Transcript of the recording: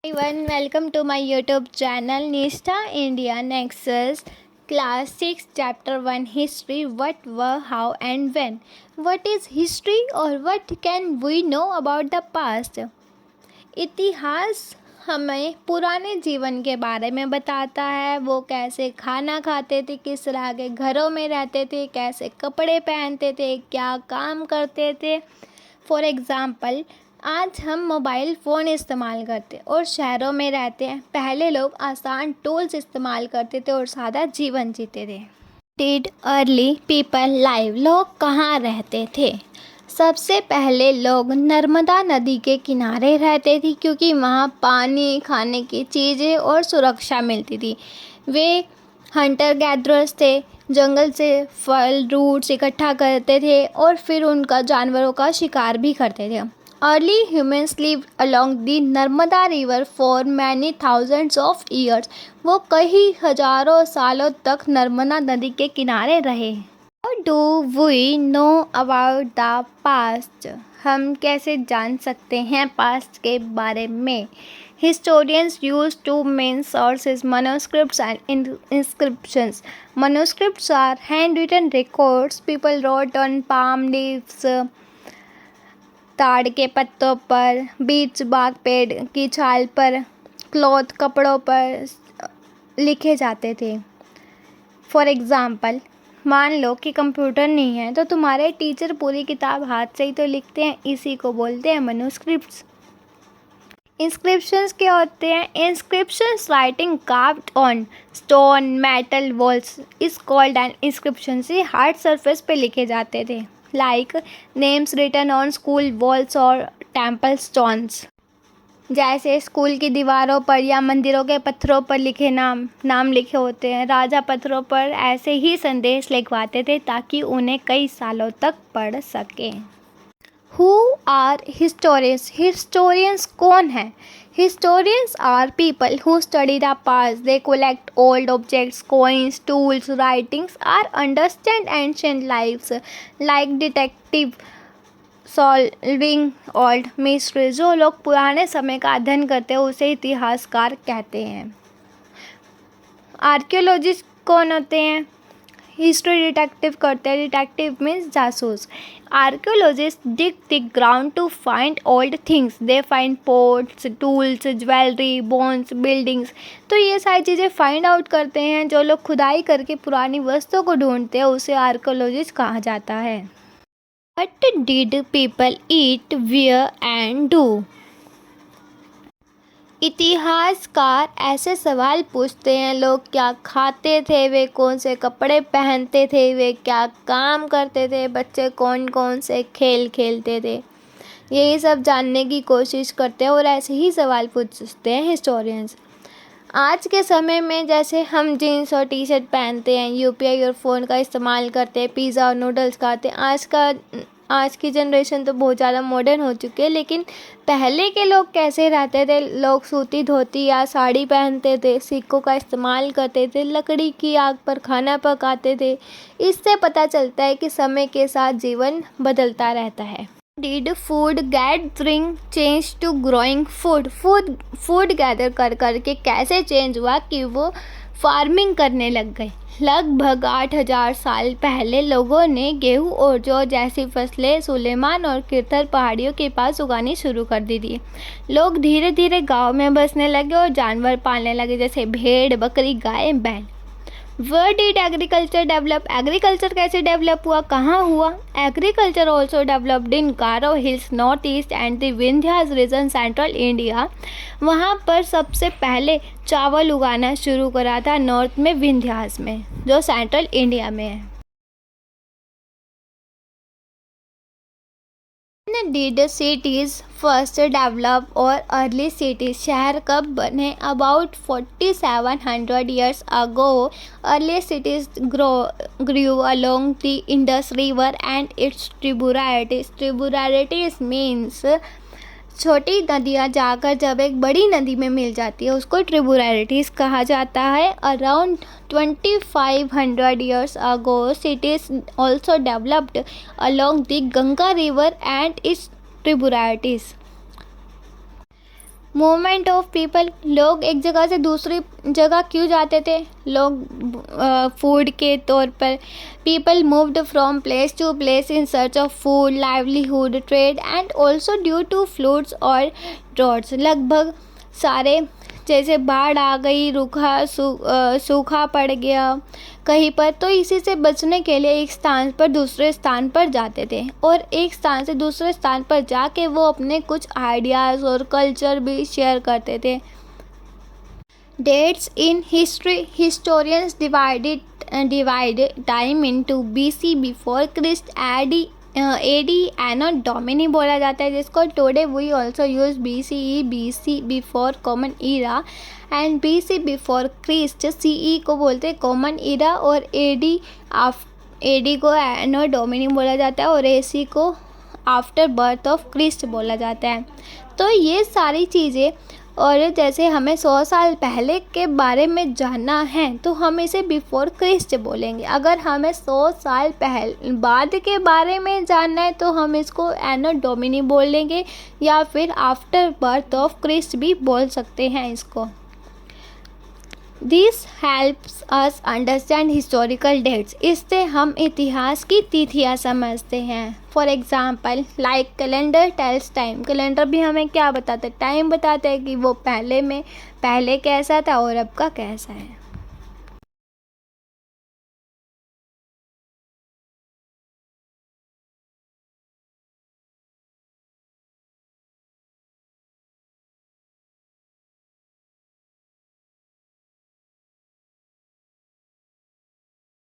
Everyone, welcome to my YouTube channel Nishta India Nexus Class 6 Chapter 1 History. What were, how and when. What is history or what can we know about the past? इतिहास हमें पुराने जीवन के बारे में बताता है। वो कैसे खाना खाते थे, किस तरह के घरों में रहते थे, कैसे कपड़े पहनते थे, क्या काम करते थे। फॉर एग्ज़ाम्पल, आज हम मोबाइल फ़ोन इस्तेमाल करते और शहरों में रहते हैं। पहले लोग आसान टूल्स इस्तेमाल करते थे और सादा जीवन जीते थे। डिड अर्ली पीपल लाइव, लोग कहाँ रहते थे? सबसे पहले लोग नर्मदा नदी के किनारे रहते थे क्योंकि वहाँ पानी, खाने की चीज़ें और सुरक्षा मिलती थी। वे हंटर गैदरर्स थे, जंगल से फल रूट्स इकट्ठा करते थे और फिर उनका जानवरों का शिकार भी करते थे। Early humans live along the Narmada river for many thousands of years, वो कई हजारों सालों तक नर्मदा नदी के किनारे रहे। How do we know about the past? हम कैसे जान सकते हैं पास्ट के बारे में? Historians use two main sources, manuscripts and inscriptions. Manuscripts are handwritten records people wrote on palm leaves, ताड़ के पत्तों पर, बीच बाग पेड़ की छाल पर, क्लॉथ कपड़ों पर लिखे जाते थे। फॉर एग्ज़ाम्पल, मान लो कि कंप्यूटर नहीं है तो तुम्हारे टीचर पूरी किताब हाथ से ही तो लिखते हैं, इसी को बोलते हैं मनुस्क्रिप्ट्स। इंस्क्रिप्शंस क्या होते हैं? Inscriptions writing carved on stone, metal, walls is called an inscription. से हार्ड सरफेस पे लिखे जाते थे, like names written on school walls और टेम्पल स्टोन्स। जैसे स्कूल की दीवारों पर या मंदिरों के पत्थरों पर लिखे नाम लिखे होते हैं। राजा पत्थरों पर ऐसे ही संदेश लिखवाते थे ताकि उन्हें कई सालों तक पढ़ सकें। Who are historians? हिस्टोरियंस कौन है? Historians are people who study the past. They collect old objects, coins, tools, writings or understand ancient lives like detective solving old mystery. जो लोग पुराने समय का अध्ययन करते हैं उसे इतिहासकार कहते हैं। आर्कियोलॉजिस्ट कौन होते हैं? हिस्ट्री डिटेक्टिव करते हैं। डिटेक्टिव मीन्स जासूस। Archaeologist dig the ground to find old things. They find pots, tools, jewellery, bones, buildings. तो ये सारी चीज़ें फाइंड आउट करते हैं। जो लोग खुदाई करके पुरानी वस्तुओं को ढूंढते हैं उसे आर्कियोलॉजिस्ट कहा जाता है। What did people eat, wear and do? इतिहासकार ऐसे सवाल पूछते हैं, लोग क्या खाते थे, वे कौन से कपड़े पहनते थे, वे क्या काम करते थे, बच्चे कौन कौन से खेल खेलते थे। यही सब जानने की कोशिश करते हैं और ऐसे ही सवाल पूछते हैं हिस्टोरियंस। आज के समय में जैसे हम जीन्स और टी शर्ट पहनते हैं, यूपीआई और फ़ोन का इस्तेमाल करते हैं, पिज़्ज़ा और नूडल्स खाते हैं। आज की जनरेशन तो बहुत ज़्यादा मॉडर्न हो चुकी है, लेकिन पहले के लोग कैसे रहते थे? लोग सूती धोती या साड़ी पहनते थे, सिक्कों का इस्तेमाल करते थे, लकड़ी की आग पर खाना पकाते थे। इससे पता चलता है कि समय के साथ जीवन बदलता रहता है। Did food gathering change to growing food? Food gather कर करके कैसे चेंज हुआ कि वो फार्मिंग करने लग गए। लगभग 8000 साल पहले लोगों ने गेहूं और जौ जैसी फसलें सुलेमान और किरथर पहाड़ियों के पास उगानी शुरू कर दी थी। लोग धीरे धीरे गांव में बसने लगे और जानवर पालने लगे, जैसे भेड़, बकरी, गाय, बैल। Where did agriculture develop? Agriculture कैसे डेवलप हुआ, कहाँ हुआ? Agriculture also developed in Garo hills north east and the Vindhyas region central India. वहाँ पर सबसे पहले चावल उगाना शुरू करा था नॉर्थ में, विंध्यास में, जो सेंट्रल इंडिया में है। When did cities first develop और early cities? शहर कब बने? About 4700 years ago, early cities grew along the Indus River and its tributaries. Tributaries means छोटी नदियाँ जाकर जब एक बड़ी नदी में मिल जाती है उसको ट्रिब्यूटरीज कहा जाता है। Around 2500 years ago, cities also developed along the Ganga river and its tributaries. Movement of people, लोग एक जगह से दूसरी जगह क्यों जाते थे? लोग फूड के तौर पर। People moved from place to place in search of food, livelihood, trade and also due to floods और ड्रॉट्स। लगभग सारे, जैसे बाढ़ आ गई, सूखा पड़ गया कहीं पर, तो इसी से बचने के लिए एक स्थान पर दूसरे स्थान पर जाते थे, और एक स्थान से दूसरे स्थान पर जाके वो अपने कुछ आइडियाज़ और कल्चर भी शेयर करते थे। Dates in history, historians divide time into BC before Christ, AD anno domini बोला जाता है, जिसको today we also use BCE, BC before common era and BC before Christ. CE को बोलते हैं कॉमन ईरा, और AD को एनो डोमिनी बोला जाता है, और AC को आफ्टर बर्थ ऑफ क्रिस्ट बोला जाता है। तो ये सारी चीज़ें, और जैसे हमें 100 साल पहले के बारे में जानना है तो हम इसे बिफोर क्रिस्ट बोलेंगे। अगर हमें 100 साल बाद के बारे में जानना है तो हम इसको एनो डोमिनी बोलेंगे, या फिर आफ्टर बर्थ ऑफ क्रिस्ट भी बोल सकते हैं इसको। This helps us understand historical dates, इससे हम इतिहास की तिथियाँ समझते हैं। For example like calendar tells time, calendar भी हमें क्या बताता है? टाइम बताता है कि वो पहले कैसा था और अब का कैसा है।